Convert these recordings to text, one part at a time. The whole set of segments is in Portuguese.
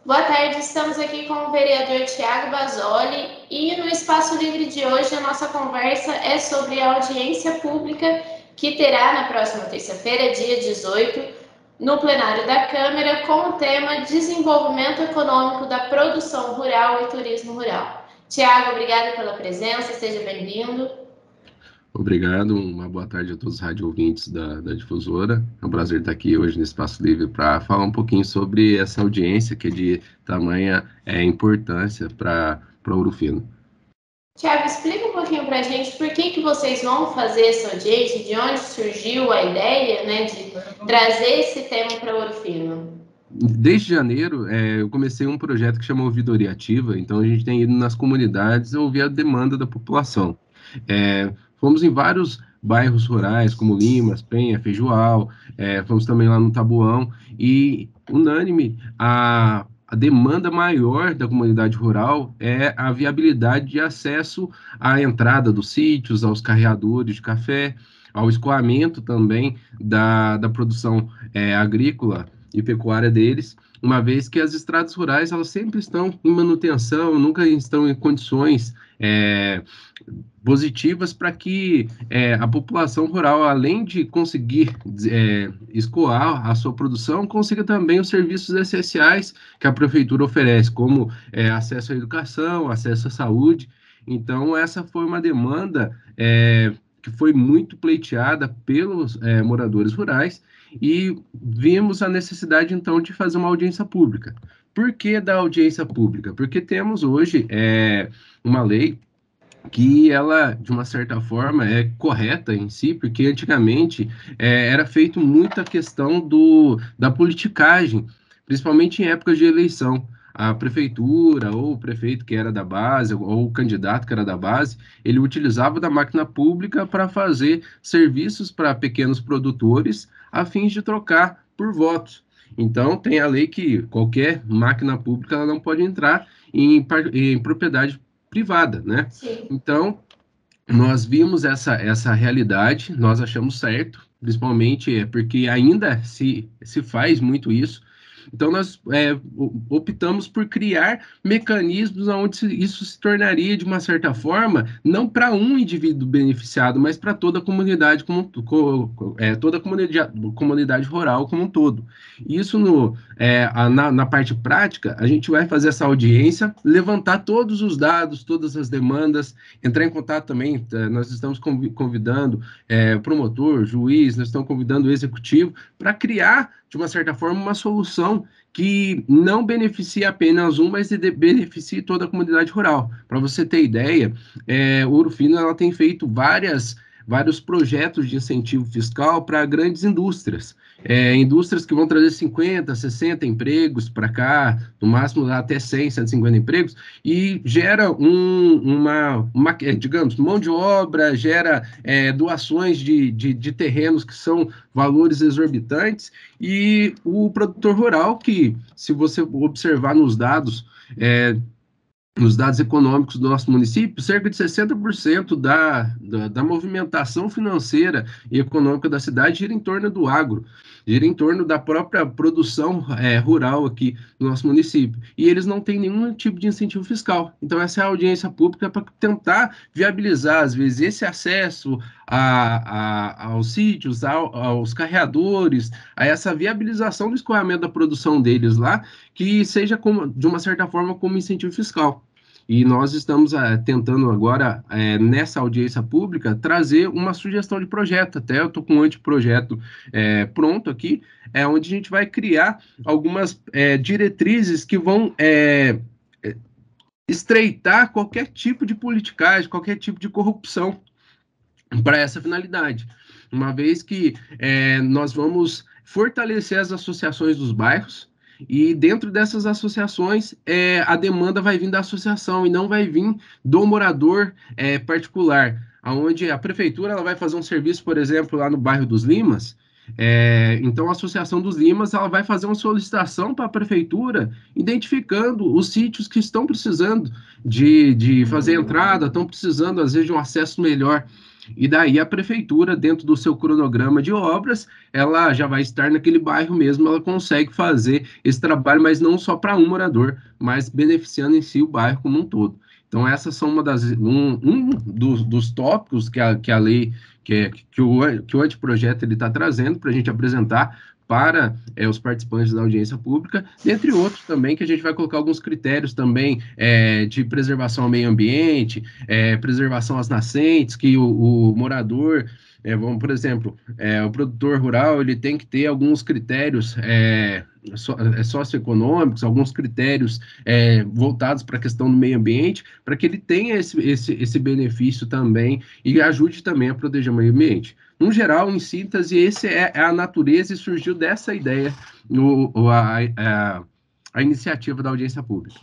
Boa tarde, estamos aqui com o vereador Tiago Basoli e no Espaço Livre de hoje a nossa conversa é sobre a audiência pública que terá na próxima terça-feira, dia 18, no plenário da Câmara, com o tema Desenvolvimento Econômico da Produção Rural e Turismo Rural. Tiago, obrigada pela presença, seja bem-vindo. Obrigado, uma boa tarde a todos os rádio ouvintes da Difusora. É um prazer estar aqui hoje no Espaço Livre para falar um pouquinho sobre essa audiência que é de tamanha importância para Ouro Fino. Tiago, explica um pouquinho para a gente por que vocês vão fazer essa audiência, de onde surgiu a ideia, né, de trazer esse tema para Ouro Fino. Desde janeiro, eu comecei um projeto que chama Ouvidoria Ativa, então a gente tem ido nas comunidades ouvir a demanda da população. Fomos em vários bairros rurais, como Limas, Penha, Feijoal, fomos também lá no Tabuão, e unânime, a demanda maior da comunidade rural é a viabilidade de acesso à entrada dos sítios, aos carreadores de café, ao escoamento também da produção agrícola e pecuária deles, uma vez que as estradas rurais elas sempre estão em manutenção, nunca estão em condições positivas para que a população rural, além de conseguir escoar a sua produção, consiga também os serviços essenciais que a prefeitura oferece, como acesso à educação, acesso à saúde. Então, essa foi uma demanda que foi muito pleiteada pelos moradores rurais e vimos a necessidade, então, de fazer uma audiência pública. Por que da audiência pública? Porque temos hoje uma lei que ela, de uma certa forma, é correta em si, porque antigamente era feito muita questão da politicagem, principalmente em épocas de eleição. A prefeitura, ou o prefeito que era da base, ou o candidato que era da base, ele utilizava da máquina pública para fazer serviços para pequenos produtores, a fim de trocar por votos. Então, tem a lei que qualquer máquina pública ela não pode entrar em propriedade privada, né? Sim. Então, nós vimos essa realidade, nós achamos certo, principalmente porque ainda se faz muito isso. Então, nós optamos por criar mecanismos onde isso se tornaria, de uma certa forma, não para um indivíduo beneficiado, mas para toda a comunidade, toda a comunidade rural como um todo. Isso na parte prática, a gente vai fazer essa audiência, levantar todos os dados, todas as demandas, entrar em contato também, nós estamos convidando promotor, juiz, nós estamos convidando o executivo para criar, de uma certa forma, uma solução que não beneficie apenas um, mas beneficie toda a comunidade rural. Para você ter ideia, Ouro Fino ela tem feito vários projetos de incentivo fiscal para grandes indústrias. Indústrias que vão trazer 50, 60 empregos para cá, no máximo até 100, 150 empregos, e gera digamos, mão de obra, gera doações de terrenos que são valores exorbitantes, e o produtor rural, que se você observar nos dados econômicos do nosso município, cerca de 60% da movimentação financeira e econômica da cidade gira em torno do agro, gira em torno da própria produção rural aqui no nosso município. E eles não têm nenhum tipo de incentivo fiscal. Então, essa é a audiência pública para tentar viabilizar, às vezes, esse acesso aos sítios, aos carreadores, a essa viabilização do escoamento da produção deles lá, que seja, de uma certa forma, como incentivo fiscal. E nós estamos tentando agora, nessa audiência pública, trazer uma sugestão de projeto. Até eu estou com um anteprojeto pronto aqui, onde a gente vai criar algumas diretrizes que vão estreitar qualquer tipo de politicagem, qualquer tipo de corrupção para essa finalidade. Uma vez que nós vamos fortalecer as associações dos bairros, e dentro dessas associações, a demanda vai vir da associação e não vai vir do morador particular, onde a prefeitura ela vai fazer um serviço, por exemplo, lá no bairro dos Limas. Então, a Associação dos Limas ela vai fazer uma solicitação para a prefeitura, identificando os sítios que estão precisando de fazer entrada, estão precisando, às vezes, de um acesso melhor E daí a prefeitura, dentro do seu cronograma de obras, ela já vai estar naquele bairro mesmo, ela consegue fazer esse trabalho, mas não só para um morador, mas beneficiando em si o bairro como um todo. Então, essas são um dos tópicos que a lei, que o anteprojeto ele está trazendo para a gente apresentar para os participantes da audiência pública, dentre outros também, que a gente vai colocar alguns critérios também de preservação ao meio ambiente, preservação às nascentes, que o morador, vamos, por exemplo, o produtor rural, ele tem que ter alguns critérios socioeconômicos, alguns critérios voltados para a questão do meio ambiente, para que ele tenha esse benefício também e ajude também a proteger o meio ambiente. No geral, em síntese, esse é a natureza e surgiu dessa ideia a iniciativa da audiência pública.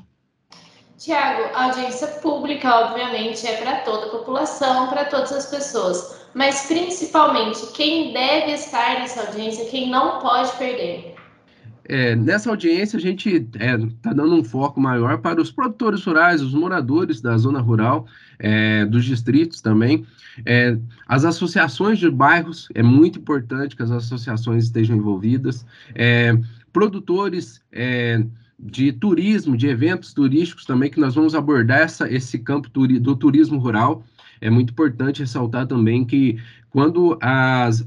Tiago, a audiência pública, obviamente, é para toda a população, para todas as pessoas, mas principalmente quem deve estar nessa audiência, quem não pode perder. Nessa audiência, a gente está dando um foco maior para os produtores rurais, os moradores da zona rural, dos distritos também. As associações de bairros, é muito importante que as associações estejam envolvidas. Produtores de turismo, de eventos turísticos também, que nós vamos abordar esse campo do turismo rural. É muito importante ressaltar também que quando as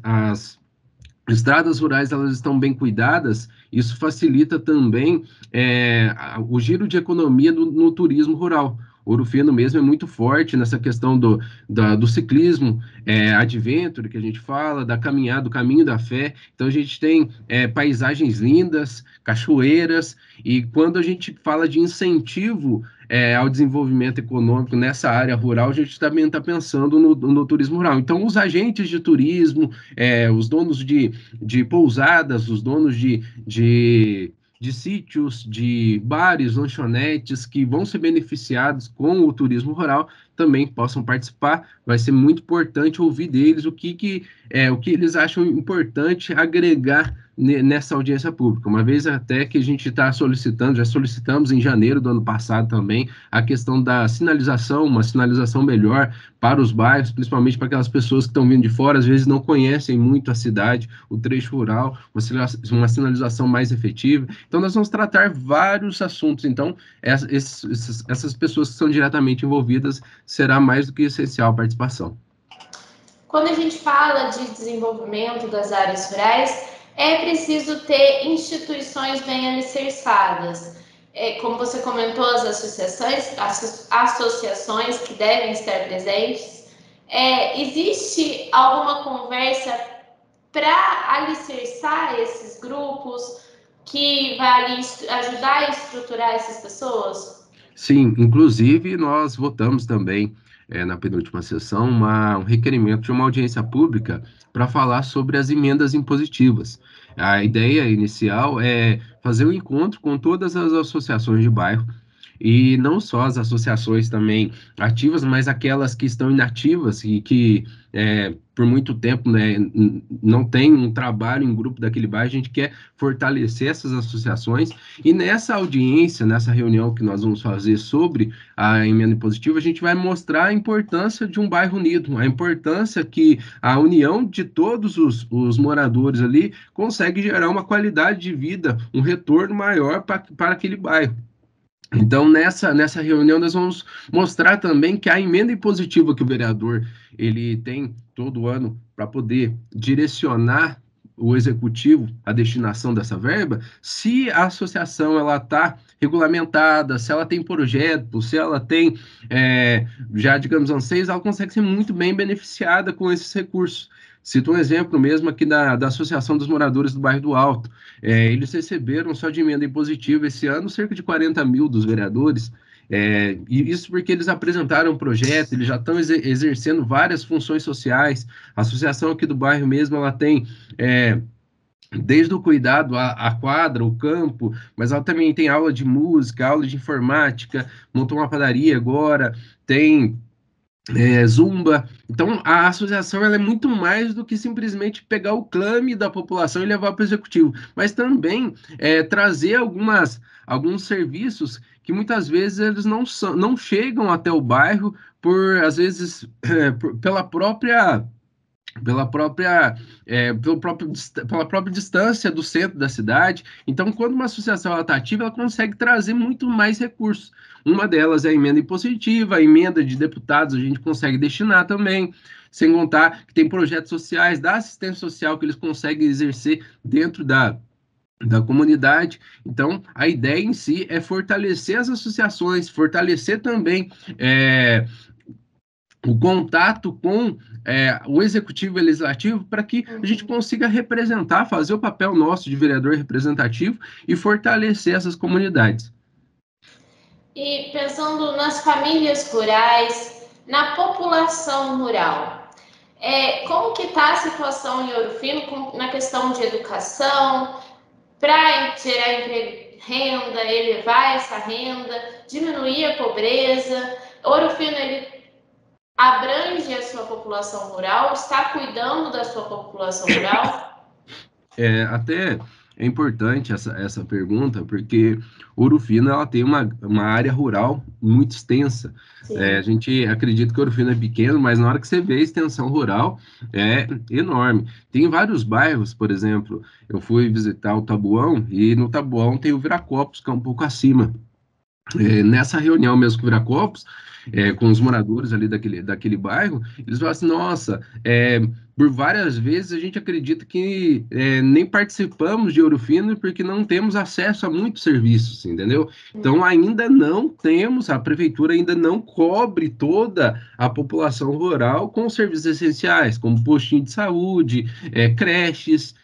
estradas rurais elas estão bem cuidadas, isso facilita também o giro de economia no turismo rural. Ouro Fino mesmo é muito forte nessa questão do ciclismo, adventure, que a gente fala, da caminhada, do caminho da fé. Então, a gente tem paisagens lindas, cachoeiras, e quando a gente fala de incentivo ao desenvolvimento econômico nessa área rural, a gente também está pensando no turismo rural. Então, os agentes de turismo, os donos de pousadas, os donos de sítios, de bares, lanchonetes que vão ser beneficiados com o turismo rural também possam participar. Vai ser muito importante ouvir deles o que eles acham importante agregar nessa audiência pública. Uma vez até que a gente está solicitando, já solicitamos em janeiro do ano passado também, a questão da sinalização, uma sinalização melhor para os bairros, principalmente para aquelas pessoas que estão vindo de fora, às vezes não conhecem muito a cidade, o trecho rural, uma sinalização mais efetiva. Então, nós vamos tratar vários assuntos. Então, essas pessoas que são diretamente envolvidas, será mais do que essencial a participação. Quando a gente fala de desenvolvimento das áreas rurais, é preciso ter instituições bem alicerçadas. Como você comentou, as associações que devem estar presentes. Existe alguma conversa para alicerçar esses grupos que vai ali ajudar a estruturar essas pessoas? Sim, inclusive nós votamos também na penúltima sessão um requerimento de uma audiência pública para falar sobre as emendas impositivas. A ideia inicial é fazer um encontro com todas as associações de bairro, e não só as associações também ativas, mas aquelas que estão inativas e que por muito tempo, né, não tem um trabalho em grupo daquele bairro. A gente quer fortalecer essas associações, e nessa audiência, nessa reunião que nós vamos fazer sobre a emenda impositiva, a gente vai mostrar a importância de um bairro unido, a importância que a união de todos os moradores ali consegue gerar uma qualidade de vida, um retorno maior para aquele bairro. Então, nessa reunião, nós vamos mostrar também que a emenda impositiva que o vereador ele tem todo ano para poder direcionar o executivo à destinação dessa verba, se a associação ela está regulamentada, se ela tem projeto, se ela tem já, digamos, anseios, ela consegue ser muito bem beneficiada com esses recursos. Cito um exemplo mesmo aqui da Associação dos Moradores do Bairro do Alto. Eles receberam só de emenda impositiva esse ano cerca de 40 mil dos vereadores, e isso porque eles apresentaram um projeto, eles já estão exercendo várias funções sociais. A associação aqui do bairro mesmo, ela tem desde o cuidado à quadra, o campo, mas ela também tem aula de música, aula de informática, montou uma padaria agora, tem Zumba. Então, a associação ela é muito mais do que simplesmente pegar o clame da população e levar para o executivo, mas também trazer alguns serviços que muitas vezes eles não chegam até o bairro às vezes, pela própria, pela própria distância do centro da cidade. Então, quando uma associação está ativa, ela consegue trazer muito mais recursos. Uma delas é a emenda impositiva, a emenda de deputados a gente consegue destinar também, sem contar que tem projetos sociais da assistência social que eles conseguem exercer dentro da comunidade. Então, a ideia em si é fortalecer as associações, fortalecer também o contato com o executivo e o legislativo para que a gente consiga representar, fazer o papel nosso de vereador representativo e fortalecer essas comunidades. E pensando nas famílias rurais, na população rural, como que está a situação em Ouro Fino na questão de educação, para gerar renda, elevar essa renda, diminuir a pobreza? Ouro Fino, ele abrange a sua população rural, está cuidando da sua população rural? Até é importante essa pergunta, porque Ouro Fino ela tem uma área rural muito extensa. A gente acredita que Ouro Fino é pequeno, mas na hora que você vê a extensão rural, é enorme. Tem vários bairros, por exemplo, eu fui visitar o Tabuão, e no Tabuão tem o Viracopos, que é um pouco acima. Nessa reunião mesmo com o Viracopos, com os moradores ali daquele bairro, eles falam assim, nossa, por várias vezes a gente acredita que nem participamos de Ouro Fino porque não temos acesso a muitos serviços, entendeu? Então ainda não temos, a prefeitura ainda não cobre toda a população rural com serviços essenciais, como postinho de saúde, creches,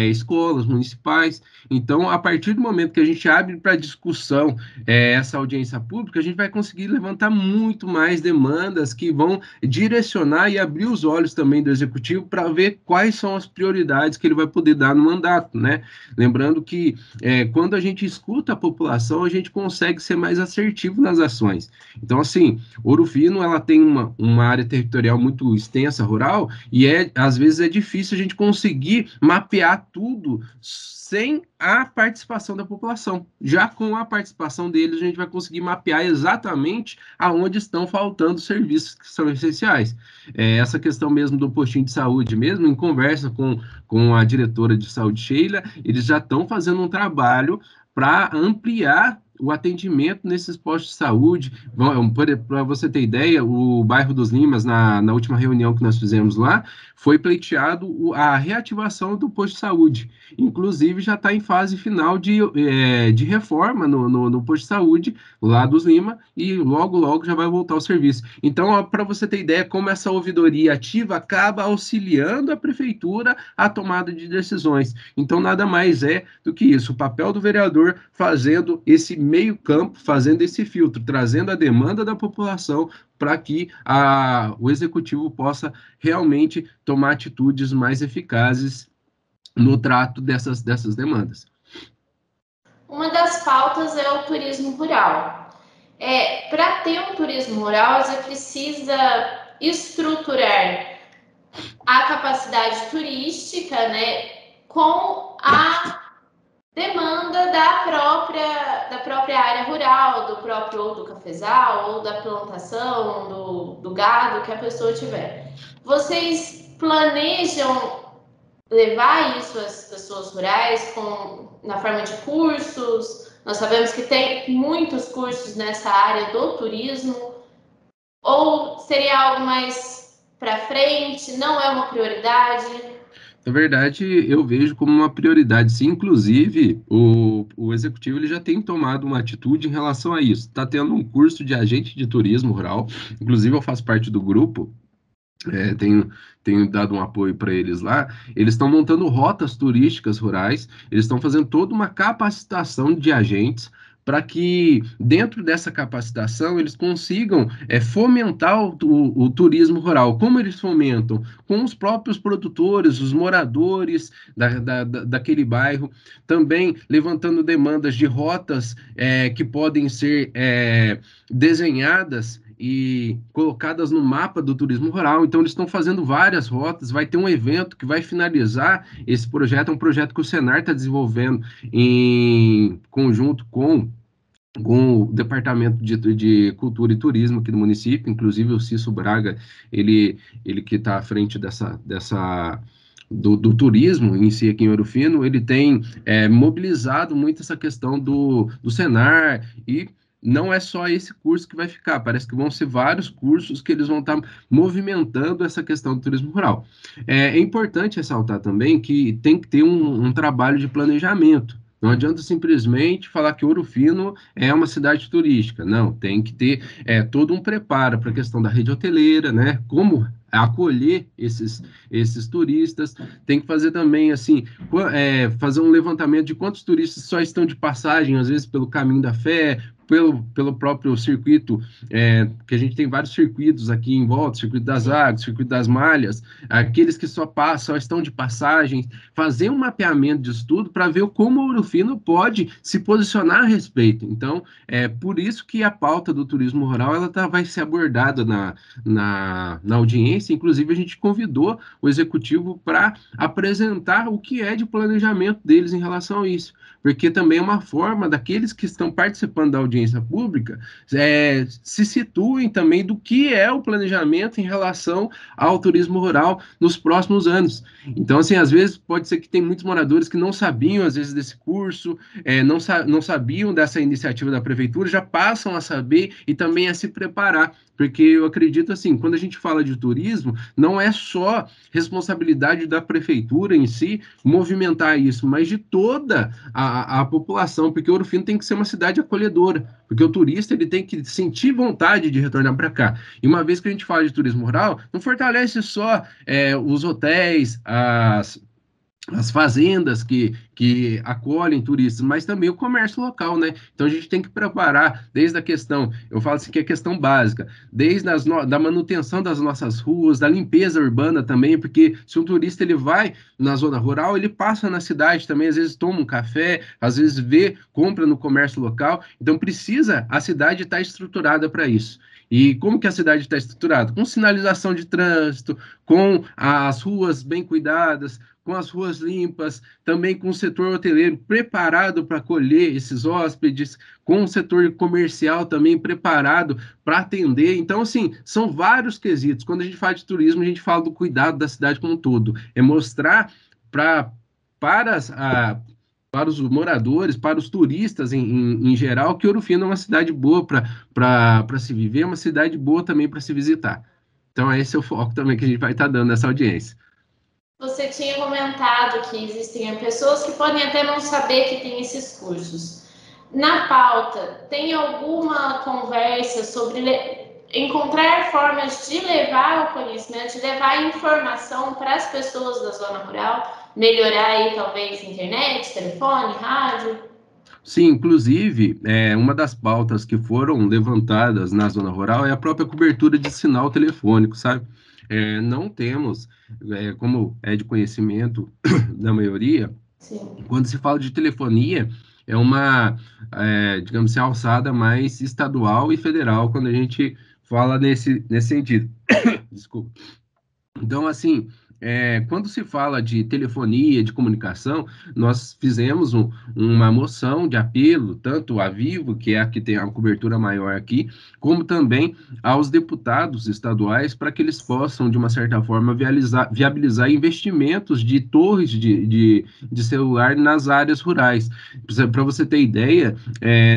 escolas municipais. Então, a partir do momento que a gente abre para discussão essa audiência pública, a gente vai conseguir levantar muito mais demandas que vão direcionar e abrir os olhos também do executivo para ver quais são as prioridades que ele vai poder dar no mandato, né? Lembrando que quando a gente escuta a população, a gente consegue ser mais assertivo nas ações. Então, assim, Ouro Fino, ela tem uma área territorial muito extensa, rural, e às vezes é difícil a gente conseguir mapear tudo sem a participação da população. Já com a participação deles, a gente vai conseguir mapear exatamente aonde estão faltando serviços que são essenciais. Essa questão mesmo do postinho de saúde, mesmo em conversa com a diretora de saúde, Sheila, eles já estão fazendo um trabalho para ampliar o atendimento nesses postos de saúde. Para você ter ideia, o bairro dos Limas, na última reunião que nós fizemos lá, foi pleiteado a reativação do posto de saúde. Inclusive, já está em fase final de reforma no posto de saúde lá dos Lima, e logo, logo já vai voltar ao serviço. Então, para você ter ideia como essa ouvidoria ativa acaba auxiliando a prefeitura à tomada de decisões. Então, nada mais é do que isso, o papel do vereador fazendo esse meio campo, fazendo esse filtro, trazendo a demanda da população para que o executivo possa realmente tomar atitudes mais eficazes no trato dessas demandas. Uma das pautas é o turismo rural. Para ter um turismo rural, você precisa estruturar a capacidade turística, né, com a demanda da própria área rural, do próprio ou do cafezal, ou da plantação, do gado que a pessoa tiver. Vocês planejam levar isso às pessoas rurais na forma de cursos? Nós sabemos que tem muitos cursos nessa área do turismo. Ou seria algo mais para frente? Não é uma prioridade? Na verdade, eu vejo como uma prioridade, sim. Inclusive, o executivo ele já tem tomado uma atitude em relação a isso. Está tendo um curso de agente de turismo rural, inclusive eu faço parte do grupo, tenho dado um apoio para eles lá. Eles estão montando rotas turísticas rurais, eles estão fazendo toda uma capacitação de agentes para que, dentro dessa capacitação, eles consigam fomentar o turismo rural. Como eles fomentam? Com os próprios produtores, os moradores daquele bairro, também levantando demandas de rotas que podem ser desenhadas e colocadas no mapa do turismo rural. Então, eles estão fazendo várias rotas. Vai ter um evento que vai finalizar esse projeto. É um projeto que o Senar está desenvolvendo em conjunto com o Departamento de Cultura e Turismo aqui do município, inclusive o Cício Braga, ele que está à frente do turismo em si aqui em Ouro Fino, ele tem mobilizado muito essa questão do Senar, e não é só esse curso que vai ficar, parece que vão ser vários cursos que eles vão estar movimentando essa questão do turismo rural. É importante ressaltar também que tem que ter um trabalho de planejamento. Não adianta simplesmente falar que Ouro Fino é uma cidade turística. Não, tem que ter todo um preparo para a questão da rede hoteleira, né? Como acolher esses turistas. Tem que fazer também, assim, fazer um levantamento de quantos turistas só estão de passagem, às vezes pelo Caminho da Fé, pelo próprio circuito, que a gente tem vários circuitos aqui em volta, circuito das águas, circuito das malhas, aqueles que só passam, só estão de passagem, fazer um mapeamento disso tudo para ver como o Ouro Fino pode se posicionar a respeito. Então, é por isso que a pauta do turismo rural vai ser abordada na audiência. Inclusive, a gente convidou o executivo para apresentar o que é de planejamento deles em relação a isso, porque também é uma forma daqueles que estão participando da audiência pública se situem também do que é o planejamento em relação ao turismo rural nos próximos anos. Então, assim, às vezes pode ser que tem muitos moradores que não sabiam, às vezes, desse curso, não sabiam dessa iniciativa da prefeitura, já passam a saber e também a se preparar, porque eu acredito, assim, quando a gente fala de turismo, não é só responsabilidade da prefeitura em si movimentar isso, mas de toda a população, porque Ouro Fino tem que ser uma cidade acolhedora, porque o turista ele tem que sentir vontade de retornar para cá. E uma vez que a gente fala de turismo rural, não fortalece só os hotéis, as fazendas que acolhem turistas, mas também o comércio local, né? Então a gente tem que preparar desde a questão, eu falo assim que é questão básica, desde da manutenção das nossas ruas, da limpeza urbana também, porque se um turista ele vai na zona rural, ele passa na cidade também, às vezes toma um café, às vezes compra no comércio local, então precisa a cidade estar estruturada para isso. E como que a cidade está estruturada? Com sinalização de trânsito, com as ruas bem cuidadas, com as ruas limpas, também com o setor hoteleiro preparado para acolher esses hóspedes, com o setor comercial também preparado para atender. Então, assim, são vários quesitos. Quando a gente fala de turismo, a gente fala do cuidado da cidade como um todo. É mostrar para para os moradores, para os turistas em geral, que Ouro Fino é uma cidade boa para se viver, é uma cidade boa também para se visitar. Então, esse é o foco também que a gente vai estar dando nessa audiência. Você tinha comentado que existem pessoas que podem até não saber que tem esses cursos. Na pauta, tem alguma conversa sobre encontrar formas de levar o conhecimento, de levar a informação para as pessoas da zona rural, melhorar aí talvez internet, telefone, rádio? Sim, inclusive, uma das pautas que foram levantadas na zona rural é a própria cobertura de sinal telefônico, sabe? Não temos, como é de conhecimento da maioria, Sim. quando se fala de telefonia, é uma, digamos assim, alçada mais estadual e federal, quando a gente fala nesse sentido. Desculpa. Então, assim, quando se fala de telefonia, de comunicação, nós fizemos uma moção de apelo, tanto à Vivo, que é a que tem a cobertura maior aqui, como também aos deputados estaduais, para que eles possam, de uma certa forma, viabilizar investimentos de torres de celular nas áreas rurais. Para você ter ideia,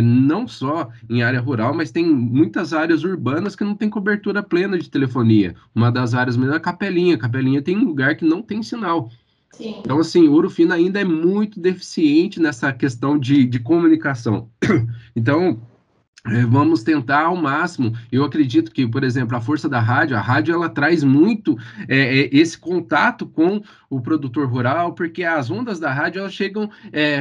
não só em área rural, mas tem muitas áreas urbanas que não tem cobertura plena de telefonia. Uma das áreas mesmo é a Capelinha. Capelinha tem um lugar que não tem sinal. Sim. Então, assim, Ouro Fino ainda é muito deficiente nessa questão de comunicação. Então, vamos tentar ao máximo. Eu acredito que, por exemplo, a força da rádio, a rádio ela traz muito esse contato com o produtor rural, porque as ondas da rádio elas chegam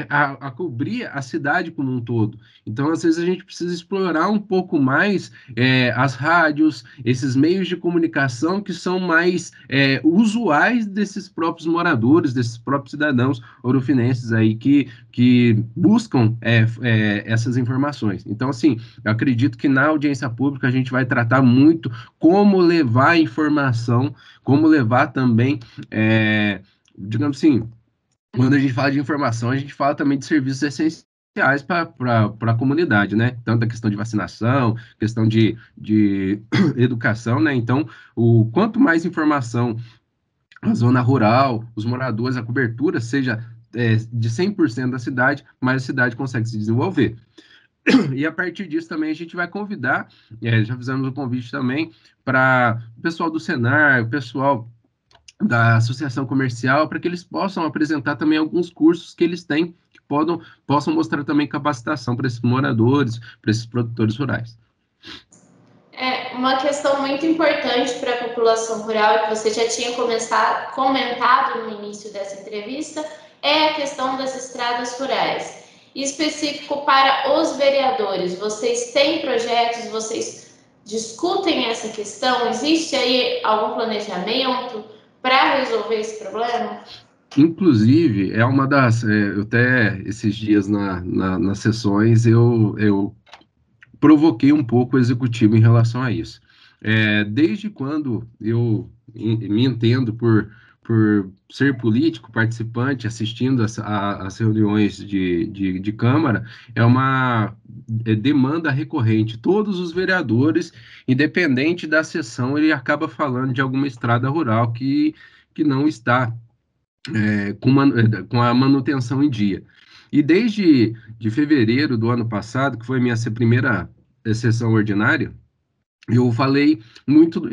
a cobrir a cidade como um todo. Então, às vezes, a gente precisa explorar um pouco mais as rádios, esses meios de comunicação que são mais usuais desses próprios moradores, desses próprios cidadãos ourofinenses aí, que que buscam essas informações. Então, assim, eu acredito que na audiência pública a gente vai tratar muito como levar a informação, como levar também, digamos assim, quando a gente fala de informação, a gente fala também de serviços essenciais para a comunidade, né? Tanto a questão de vacinação, questão de educação, né? Então, quanto mais informação a zona rural, os moradores, a cobertura seja de 100% da cidade, mais a cidade consegue se desenvolver. E a partir disso também a gente vai convidar, já fizemos o convite também para o pessoal do Senar, o pessoal da associação comercial, para que eles possam apresentar também alguns cursos que eles têm, que possam mostrar também capacitação para esses moradores, para esses produtores rurais. Uma questão muito importante para a população rural, que você já tinha comentado no início dessa entrevista, é a questão das estradas rurais. Específico para os vereadores, vocês têm projetos, vocês discutem essa questão? Existe aí algum planejamento para resolver esse problema? Inclusive, é uma das. Eu até esses dias nas sessões eu provoquei um pouco o executivo em relação a isso. Desde quando eu me entendo por ser político, participante, assistindo as reuniões de Câmara, é uma demanda recorrente. Todos os vereadores, independente da sessão, ele acaba falando de alguma estrada rural que não está com a manutenção em dia. E desde de fevereiro do ano passado, que foi a minha primeira sessão ordinária, eu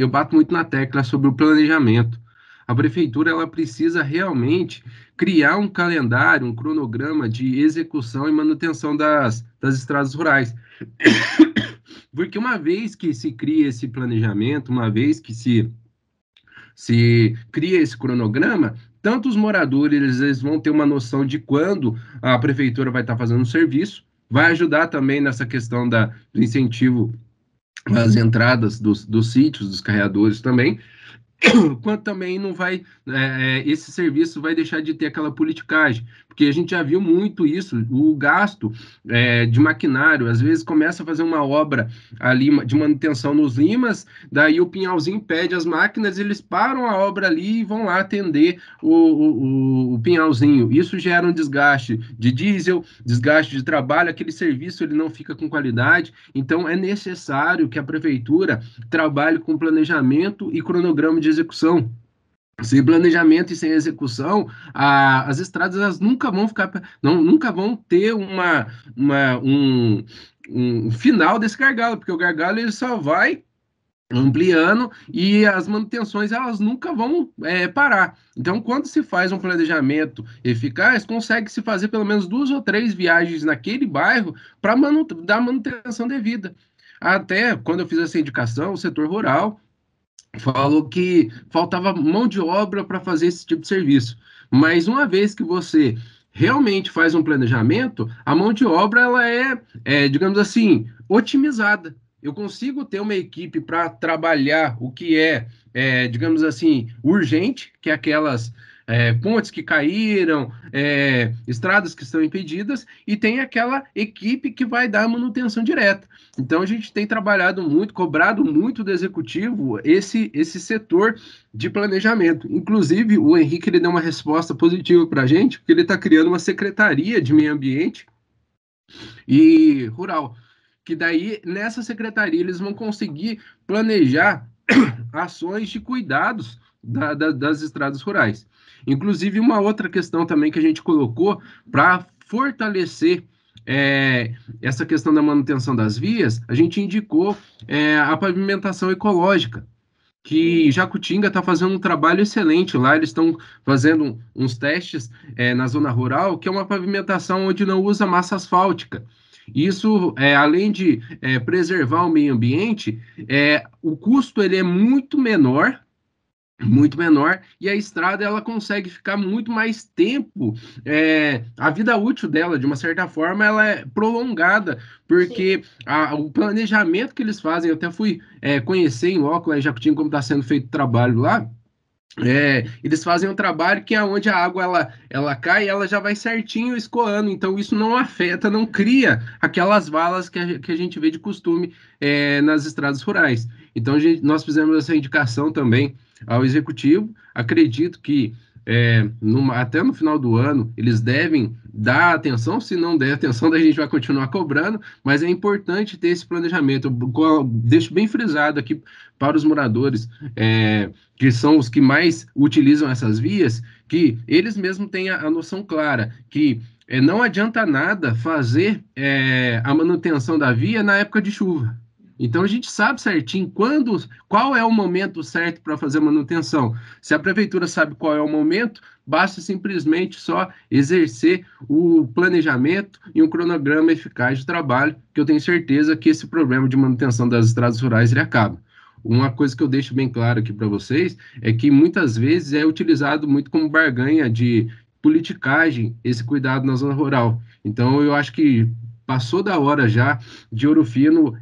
bato muito na tecla sobre o planejamento. A prefeitura ela precisa realmente criar um calendário, um cronograma de execução e manutenção das estradas rurais. Porque uma vez que se cria esse planejamento, uma vez que se cria esse cronograma, tanto os moradores eles vão ter uma noção de quando a prefeitura vai estar fazendo o serviço, vai ajudar também nessa questão do incentivo às entradas dos sítios, dos carreadores também, quanto também não vai, esse serviço vai deixar de ter aquela politicagem, porque a gente já viu muito isso, o gasto de maquinário, às vezes começa a fazer uma obra ali de manutenção nos limas, daí o Pinhalzinho pede as máquinas, eles param a obra ali e vão lá atender o Pinhalzinho. Isso gera um desgaste de diesel, desgaste de trabalho, aquele serviço ele não fica com qualidade, então é necessário que a prefeitura trabalhe com planejamento e cronograma de execução. Sem planejamento e sem execução, as estradas elas nunca vão nunca vão ter um final desse gargalo, porque o gargalo ele só vai ampliando e as manutenções elas nunca vão parar. Então, quando se faz um planejamento eficaz, consegue se fazer pelo menos 2 ou 3 viagens naquele bairro para dar manutenção devida. Até quando eu fiz essa indicação, o setor rural falou que faltava mão de obra para fazer esse tipo de serviço. Mas uma vez que você realmente faz um planejamento, a mão de obra ela digamos assim, otimizada. Eu consigo ter uma equipe para trabalhar o que digamos assim, urgente, que é aquelas pontes que caíram, estradas que estão impedidas, e tem aquela equipe que vai dar manutenção direta. Então, a gente tem trabalhado muito, cobrado muito do executivo esse setor de planejamento. Inclusive, o Henrique ele deu uma resposta positiva para a gente, porque ele está criando uma secretaria de meio ambiente e rural, que daí, nessa secretaria, eles vão conseguir planejar ações de cuidados das estradas rurais. Inclusive, uma outra questão também que a gente colocou para fortalecer essa questão da manutenção das vias, a gente indicou a pavimentação ecológica, que Jacutinga está fazendo um trabalho excelente lá, eles estão fazendo uns testes na zona rural, que é uma pavimentação onde não usa massa asfáltica. Isso, além de preservar o meio ambiente, o custo ele é muito menor, e a estrada ela consegue ficar muito mais tempo, a vida útil dela, de uma certa forma, ela é prolongada, porque o planejamento que eles fazem, eu até fui conhecer em loco lá em Jacutinga como está sendo feito o trabalho lá, Eles fazem um trabalho que é onde a água ela cai, ela já vai certinho escoando, então isso não afeta, não cria aquelas valas que a gente vê de costume nas estradas rurais. Então nós fizemos essa indicação também ao executivo. Acredito que até no final do ano eles devem dar atenção, se não der atenção, daí a gente vai continuar cobrando, mas é importante ter esse planejamento. Eu deixo bem frisado aqui para os moradores. Que são os que mais utilizam essas vias, que eles mesmos têm a noção clara que não adianta nada fazer a manutenção da via na época de chuva. Então a gente sabe certinho qual é o momento certo para fazer a manutenção. Se a prefeitura sabe qual é o momento, basta simplesmente só exercer o planejamento e um cronograma eficaz de trabalho, que eu tenho certeza que esse problema de manutenção das estradas rurais ele acaba. Uma coisa que eu deixo bem claro aqui para vocês é que muitas vezes é utilizado muito como barganha de politicagem esse cuidado na zona rural. Então, eu acho que passou da hora já de Ouro Fino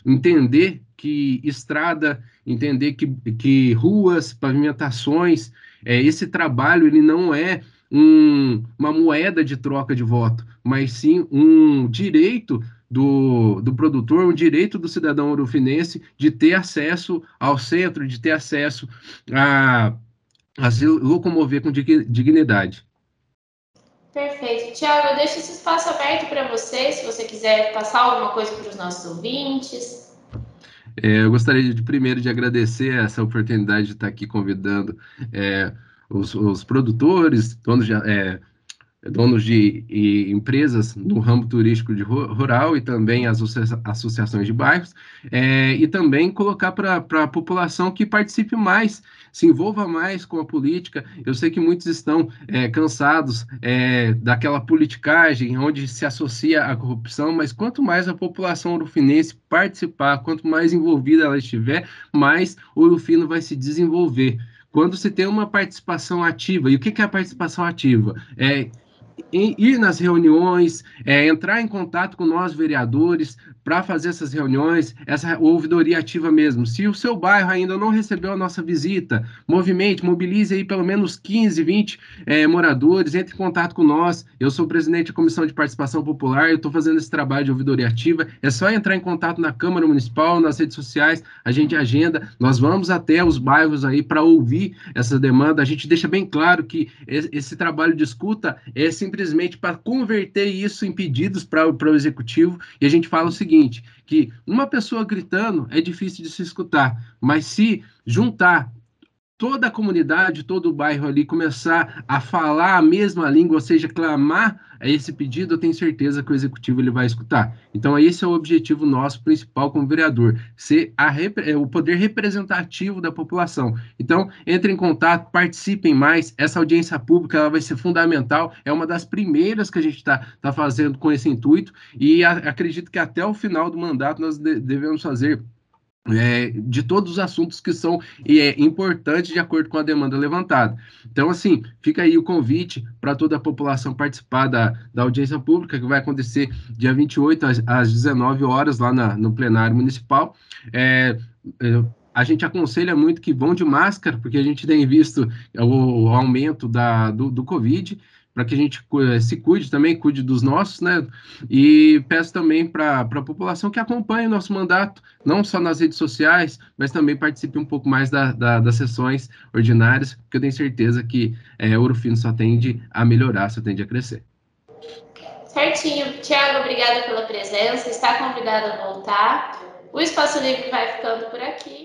entender que estrada, entender que ruas, pavimentações, esse trabalho ele não é uma moeda de troca de voto, mas sim um direito do produtor, um direito do cidadão ourofinense de ter acesso ao centro, de ter acesso a se locomover com dignidade. Perfeito. Tiago, eu deixo esse espaço aberto para você, se você quiser passar alguma coisa para os nossos ouvintes. Eu gostaria primeiro de agradecer essa oportunidade de estar aqui convidando os produtores, donos de empresas no ramo turístico rural e também as associações de bairros, e também colocar para a população que participe mais, se envolva mais com a política. Eu sei que muitos estão cansados daquela politicagem onde se associa à corrupção, mas quanto mais a população ourofinense participar, quanto mais envolvida ela estiver, mais o Ouro Fino vai se desenvolver. Quando se tem uma participação ativa, e o que é a participação ativa? Ir nas reuniões, entrar em contato com nós, vereadores, para fazer essas reuniões, essa ouvidoria ativa mesmo. Se o seu bairro ainda não recebeu a nossa visita, mobilize aí pelo menos 15, 20 moradores, entre em contato com nós. Eu sou presidente da Comissão de Participação Popular, eu estou fazendo esse trabalho de ouvidoria ativa. É só entrar em contato na Câmara Municipal, nas redes sociais, a gente agenda, nós vamos até os bairros aí para ouvir essa demanda. A gente deixa bem claro que esse trabalho de escuta é simplesmente para converter isso em pedidos para o executivo, e a gente fala o seguinte, que uma pessoa gritando é difícil de se escutar, mas se juntar toda a comunidade, todo o bairro ali começar a falar a mesma língua, ou seja, clamar a esse pedido, eu tenho certeza que o executivo ele vai escutar. Então, esse é o objetivo nosso principal como vereador, ser o poder representativo da população. Então, entrem em contato, participem mais, essa audiência pública ela vai ser fundamental, é uma das primeiras que a gente está fazendo com esse intuito, e acredito que até o final do mandato nós devemos fazer de todos os assuntos que são importantes de acordo com a demanda levantada. Então, assim, fica aí o convite para toda a população participar da audiência pública, que vai acontecer dia 28 às 19 horas lá no plenário municipal. A gente aconselha muito que vão de máscara, porque a gente tem visto o aumento do Covid, para que a gente se cuide também, cuide dos nossos, né? E peço também para a população que acompanhe o nosso mandato, não só nas redes sociais, mas também participe um pouco mais das sessões ordinárias, porque eu tenho certeza que Ouro Fino só tende a melhorar, só tende a crescer. Certinho. Tiago, obrigada pela presença. Está convidado a voltar. O Espaço Livre vai ficando por aqui.